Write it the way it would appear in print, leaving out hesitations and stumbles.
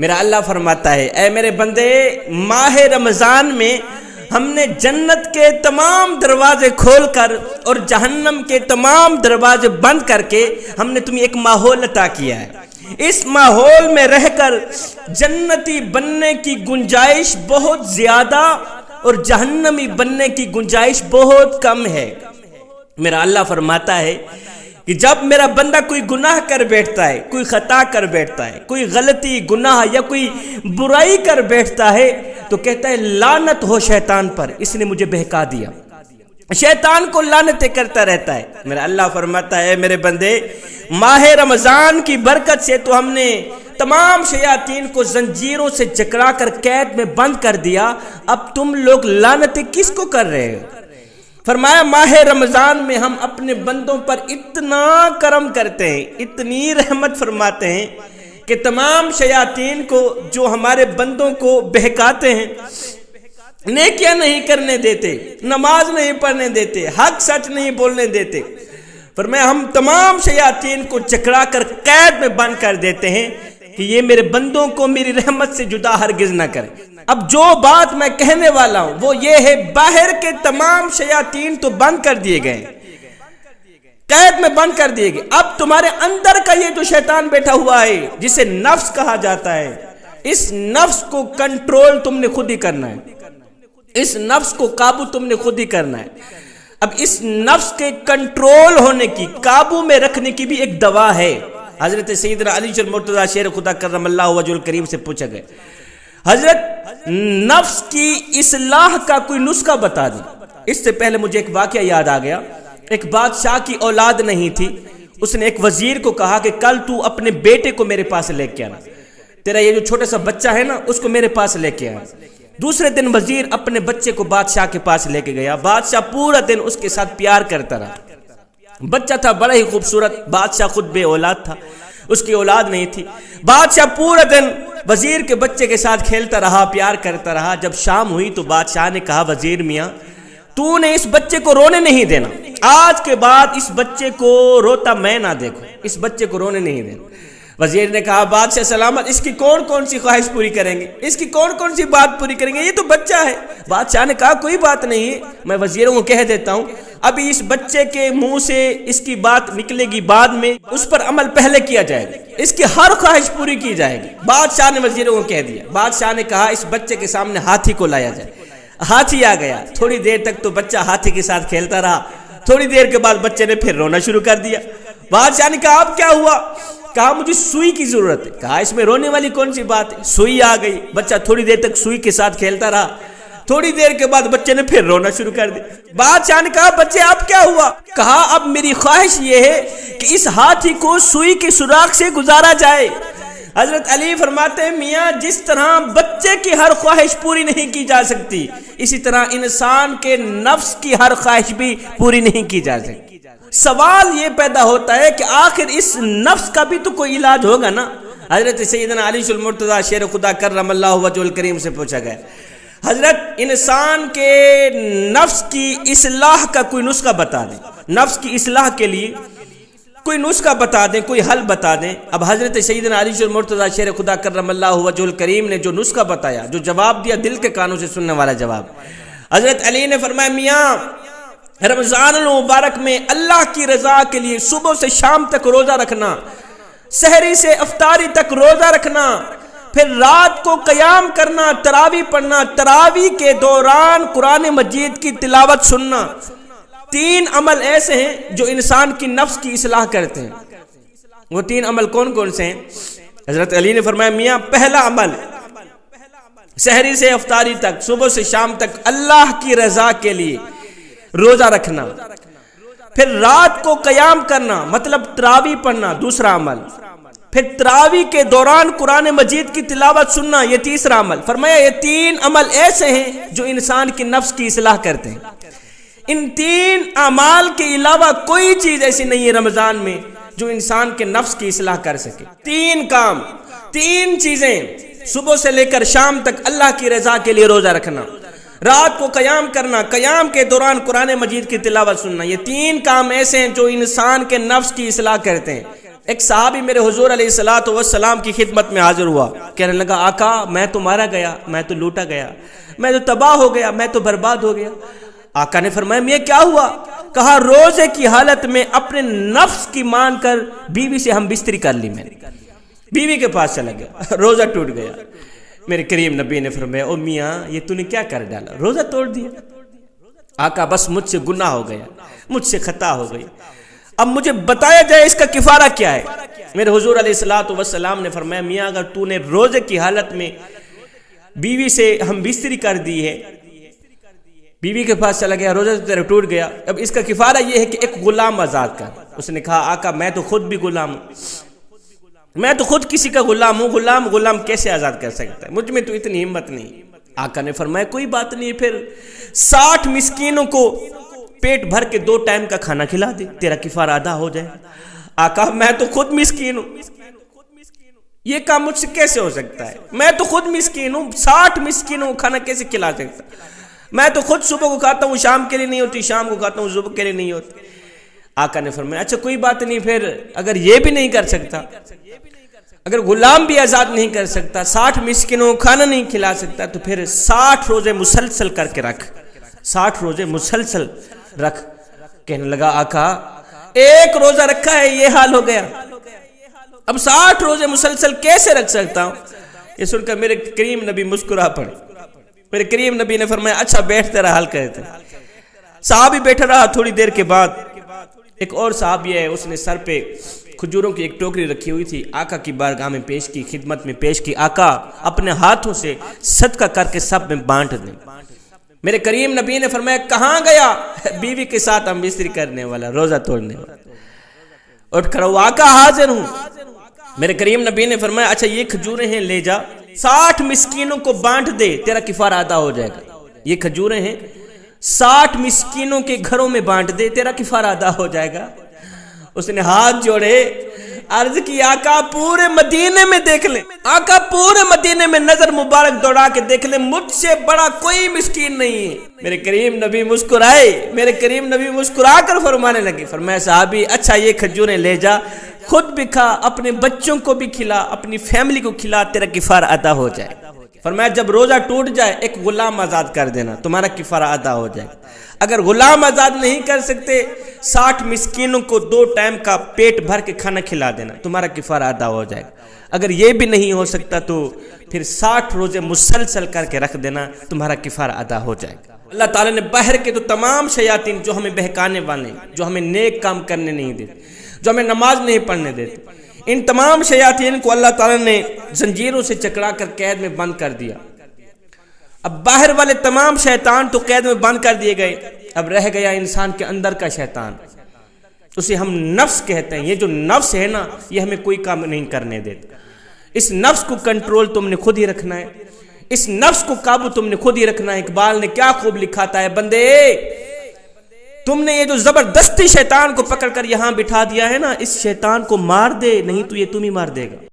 میرا اللہ فرماتا ہے اے میرے بندے، ماہ رمضان میں ہم نے جنت کے تمام دروازے کھول کر اور جہنم کے تمام دروازے بند کر کے ہم نے تمہیں ایک ماحول عطا کیا ہے۔ اس ماحول میں رہ کر جنتی بننے کی گنجائش بہت زیادہ اور جہنمی بننے کی گنجائش بہت کم ہے۔ میرا اللہ فرماتا ہے کہ جب میرا بندہ کوئی گناہ کر بیٹھتا ہے، کوئی خطا کر بیٹھتا ہے، کوئی غلطی گناہ یا کوئی برائی کر بیٹھتا ہے تو کہتا ہے لعنت ہو شیطان پر، اس نے مجھے بہکا دیا، شیطان کو لعنتیں کرتا رہتا ہے۔ میرا اللہ فرماتا ہے میرے بندے، ماہ رمضان کی برکت سے تو ہم نے تمام شیاطین کو زنجیروں سے جکڑا کر قید میں بند کر دیا، اب تم لوگ لعنتیں کس کو کر رہے ہو؟ فرمایا ماہ رمضان میں ہم اپنے بندوں پر اتنا کرم کرتے ہیں، اتنی رحمت فرماتے ہیں کہ تمام شیاطین کو جو ہمارے بندوں کو بہکاتے ہیں، نیکیاں نہیں کرنے دیتے، نماز نہیں پڑھنے دیتے، حق سچ نہیں بولنے دیتے، فرمایا ہم تمام شیاطین کو جکڑا کر قید میں بند کر دیتے ہیں کہ یہ میرے بندوں کو میری رحمت سے جدا ہرگز نہ کرے۔ اب جو بات میں کہنے والا ہوں وہ یہ ہے، باہر کے تمام شیاطین تو بند کر دیے گئے، قید میں بند کر دیے گئے، اب تمہارے اندر کا یہ جو شیطان بیٹھا ہوا ہے جسے نفس کہا جاتا ہے، اس نفس کو کنٹرول تم نے خود ہی کرنا ہے، اس نفس کو قابو تم نے خود ہی کرنا ہے۔ اب اس نفس کے کنٹرول ہونے کی، قابو میں رکھنے کی بھی ایک دوا ہے۔ حضرت سیدنا علی المرتضیٰ شیر خدا کرم اللہ وجہ الکریم سے پوچھا گیا، حضرت نفس کی اصلاح کا کوئی نسخہ بتا دیں۔ اس سے پہلے مجھے ایک واقعہ یاد آ گیا، ایک بادشاہ کی اولاد نہیں تھی، اس نے ایک وزیر کو کہا کہ کل تو اپنے بیٹے کو میرے پاس لے کے آنا، تیرا یہ جو چھوٹا سا بچہ ہے نا اس کو میرے پاس لے کے آنا۔ دوسرے دن وزیر اپنے بچے کو بادشاہ کے پاس لے کے گیا، بادشاہ پورا دن اس کے ساتھ پیار کرتا رہا، بچہ تھا بڑا ہی خوبصورت، بادشاہ خود بے اولاد تھا، اس کی اولاد نہیں تھی، بادشاہ پورا دن وزیر کے بچے کے ساتھ کھیلتا رہا، پیار کرتا رہا۔ جب شام ہوئی تو بادشاہ نے کہا وزیر میاں تو نے اس بچے کو رونے نہیں دینا، آج کے بعد اس بچے کو روتا میں نہ دیکھوں، اس بچے کو رونے نہیں دینا۔ وزیر نے کہا بادشاہ سلامت، اس کی کون کون سی خواہش پوری کریں گے، اس کی کون کون سی بات پوری کریں گے، یہ تو بچہ ہے۔ بادشاہ نے کہا کوئی بات نہیں، میں وزیروں کو کہہ دیتا ہوں، ابھی اس بچے کے منہ سے اس کی بات نکلے گی، بعد میں اس پر عمل پہلے کیا جائے گا، اس کی ہر خواہش پوری کی جائے گی۔ بادشاہ نے وزیروں کو کہہ دیا، بادشاہ نے کہا اس بچے کے سامنے ہاتھی کو لایا جائے۔ ہاتھی آ گیا، تھوڑی دیر تک تو بچہ ہاتھی کے ساتھ کھیلتا رہا، تھوڑی دیر کے بعد بچے نے پھر رونا شروع کر دیا۔ بادشاہ نے کہا اب کیا ہوا؟ کہا مجھے سوئی کی ضرورت ہے۔ کہا اس میں رونے والی کون سی بات ہے، سوئی آ گئی، بچہ تھوڑی دیر تک سوئی کے ساتھ کھیلتا رہا، تھوڑی دیر کے بعد بچے نے پھر رونا شروع کر دیا۔ بادشاہ نے کہا بچے اب کیا ہوا؟ کہا اب میری خواہش یہ ہے کہ اس ہاتھی کو سوئی کے سوراخ سے گزارا جائے۔ حضرت علی فرماتے ہیں میاں جس طرح بچے کی ہر خواہش پوری نہیں کی جا سکتی، اسی طرح انسان کے نفس کی ہر خواہش بھی پوری نہیں کی جا سکتی۔ سوال یہ پیدا ہوتا ہے کہ آخر اس نفس کا بھی تو کوئی علاج ہوگا نا۔ حضرت سیدنا علی المرتضیٰ شیر خدا کرم اللہ وجہ الکریم سے پوچھا گیا، حضرت انسان کے نفس کی اصلاح کا کوئی نسخہ بتا دیں، نفس کی اصلاح کے لیے کوئی نسخہ بتا دیں، کوئی حل بتا دیں۔ اب حضرت سیدنا علی المرتضیٰ شیر خدا کرم اللہ وجہ الکریم نے جو نسخہ بتایا، جو جواب دیا، دل کے کانوں سے سننے والا جواب، حضرت علی نے فرمایا میاں رمضان المبارک میں اللہ کی رضا کے لیے صبح سے شام تک روزہ رکھنا، سحری سے افطاری تک روزہ رکھنا، پھر رات کو قیام کرنا، تراویح پڑھنا، تراویح کے دوران قرآن مجید کی تلاوت سننا، تین عمل ایسے ہیں جو انسان کی نفس کی اصلاح کرتے ہیں۔ وہ تین عمل کون کون سے ہیں؟ حضرت علی نے فرمایا میاں پہلا عمل سحری سے افطاری تک، صبح سے شام تک اللہ کی رضا کے لیے روزہ رکھنا، پھر رات کو قیام کرنا مطلب تراویح پڑھنا، دوسرا عمل، پھر تراویح کے دوران قرآن مجید کی تلاوت سننا، یہ تیسرا عمل۔ فرمایا یہ تین عمل ایسے ہیں جو انسان کی نفس کی اصلاح کرتے ہیں۔ ان تین اعمال کے علاوہ کوئی چیز ایسی نہیں ہے رمضان میں جو انسان کے نفس کی اصلاح کر سکے۔ تین کام، تین چیزیں، صبح سے لے کر شام تک اللہ کی رضا کے لیے روزہ رکھنا، رات کو قیام کرنا، قیام کے دوران قرآن مجید کی تلاوت سننا، یہ تین کام ایسے ہیں جو انسان کے نفس کی اصلاح کرتے ہیں۔ ایک صحابی میرے حضور علیہ الصلوۃ والسلام کی خدمت میں حاضر ہوا، کہنے لگا آقا میں تو مارا گیا، میں تو لوٹا گیا، میں تو تباہ ہو گیا، میں تو برباد ہو گیا۔ آقا نے فرمایا میاں کیا ہوا؟ کہا روزے کی حالت میں اپنے نفس کی مان کر بیوی سے ہم بستری کر لی، میں نے بیوی کے پاس چلا گیا، روزہ ٹوٹ گیا۔ میرے کریم نبی نے فرمایا او میاں یہ تو نے کیا کر ڈالا، روزہ توڑ دیا؟ آقا بس مجھ سے گناہ ہو گیا، مجھ سے خطا ہو گئی، اب مجھے بتایا جائے اس کا کفارہ کیا ہے۔ میرے حضور علیہ الصلوۃ والسلام نے فرمایا میاں اگر تو نے روزے کی حالت میں بیوی سے ہم بستری کر دی ہے، بیوی کے پاس چلا گیا، روزہ تیرا ٹوٹ گیا، اب اس کا کفارہ یہ ہے کہ ایک غلام آزاد کر۔ اس نے کہا آقا میں تو خود بھی غلام ہوں، میں تو خود کسی کا غلام ہوں، غلام کیسے آزاد کر سکتا ہے، مجھ میں تو اتنی ہمت نہیں۔ آقا نے فرمایا کوئی بات نہیں، پھر 60 مسکینوں کو پیٹ بھر کے 2 ٹائم کا کھانا کھلا دے، تیرا کفارہ ادا ہو جائے۔ آقا میں تو خود مسکین ہوں، یہ کام مجھ سے کیسے ہو سکتا ہے، میں تو خود مسکین ہوں، 60 مسکینوں کو کھانا کیسے کھلا سکتا، میں تو خود صبح کو کھاتا ہوں شام کے لیے نہیں ہوتی، شام کو کھاتا ہوں صبح کے لیے نہیں ہوتی۔ آقا نے فرمایا اچھا کوئی بات نہیں، پھر اگر یہ بھی نہیں کر سکتا، اگر غلام بھی آزاد نہیں کر سکتا، 60 مسکینوں کو کھانا نہیں کھلا سکتا، تو پھر 60 روزے مسلسل کر کے رکھ، 60 روزے مسلسل رکھ۔ کہنے لگا آقا ایک روزہ رکھا ہے یہ حال ہو گیا، اب 60 روزے مسلسل کیسے رکھ سکتا ہوں؟ یہ سن کر میرے کریم نبی مسکرا پڑے۔ میرے کریم نبی نے فرمایا اچھا بیٹھ تیرا حال کہتے ہیں۔ صحابی بیٹھا رہا، تھوڑی دیر کے بعد ایک اور صحابی ہے، اس نے سر پہ کھجوروں کی ایک ٹوکری رکھی ہوئی تھی، آقا کی بارگاہ میں پیش کی، خدمت میں پیش کی، آقا اپنے ہاتھوں سے صدقہ کر کے سب میں بانٹ دیں۔ میرے کریم نبی نے فرمایا کہاں گیا؟ بیوی کے ساتھ ہم بستری کرنے والا، روزہ توڑنے والا، اٹھ کر وہ آقا حاضر ہوں۔ میرے کریم نبی نے فرمایا اچھا یہ کھجوریں ہیں لے جا، 60 مسکینوں کو بانٹ دے، تیرا کفارہ ادا ہو جائے گا۔ یہ کھجوریں ہیں 60 مسکینوں کے گھروں میں بانٹ دے، تیرا کفارہ ادا ہو جائے گا۔ اس نے ہاتھ جوڑے، عرض کی آقا پورے مدینے میں دیکھ لیں، آقا پورے مدینے میں نظر مبارک دوڑا کے دیکھ لیں، مجھ سے بڑا کوئی مسکین نہیں ہے۔ میرے کریم نبی مسکرائے، میرے کریم نبی مسکرا کر فرمانے لگے، فرمایا صحابی اچھا یہ کھجوریں لے جا، خود بھی کھا، اپنے بچوں کو بھی کھلا، اپنی فیملی کو کھلا، تیرا کفارہ ادا ہو جائے۔ فرمایا جب روزہ ٹوٹ جائے ایک غلام آزاد کر دینا، تمہارا کفارہ ادا ہو جائے۔ اگر غلام آزاد نہیں کر سکتے 60 مسکینوں کو 2 ٹائم کا پیٹ بھر کے کھانا کھلا دینا، تمہارا کفارہ ادا ہو جائے۔ اگر یہ بھی نہیں ہو سکتا تو پھر 60 روزے مسلسل کر کے رکھ دینا، تمہارا کفارہ ادا ہو جائے گا۔ اللہ تعالیٰ نے باہر کے تو تمام شیاطین جو ہمیں بہکانے والے، جو ہمیں نیک کام کرنے نہیں دیتے، جو ہمیں نماز نہیں پڑھنے دیتے، ان تمام شیاطین کو اللہ تعالیٰ نے زنجیروں سے جکڑا کر قید میں بند کر دیا۔ اب باہر والے تمام شیطان تو قید میں بند کر دیے گئے، اب رہ گیا انسان کے اندر کا شیطان، اسے ہم نفس کہتے ہیں۔ یہ جو نفس ہے نا یہ ہمیں کوئی کام نہیں کرنے دیتا، اس نفس کو کنٹرول تم نے خود ہی رکھنا ہے، اس نفس کو قابو تم نے خود ہی رکھنا ہے۔ اقبال نے کیا خوب لکھا تھا، بندے تم نے یہ جو زبردستی شیطان کو پکڑ کر یہاں بٹھا دیا ہے نا، اس شیطان کو مار دے، نہیں تو یہ تم ہی مار دے گا۔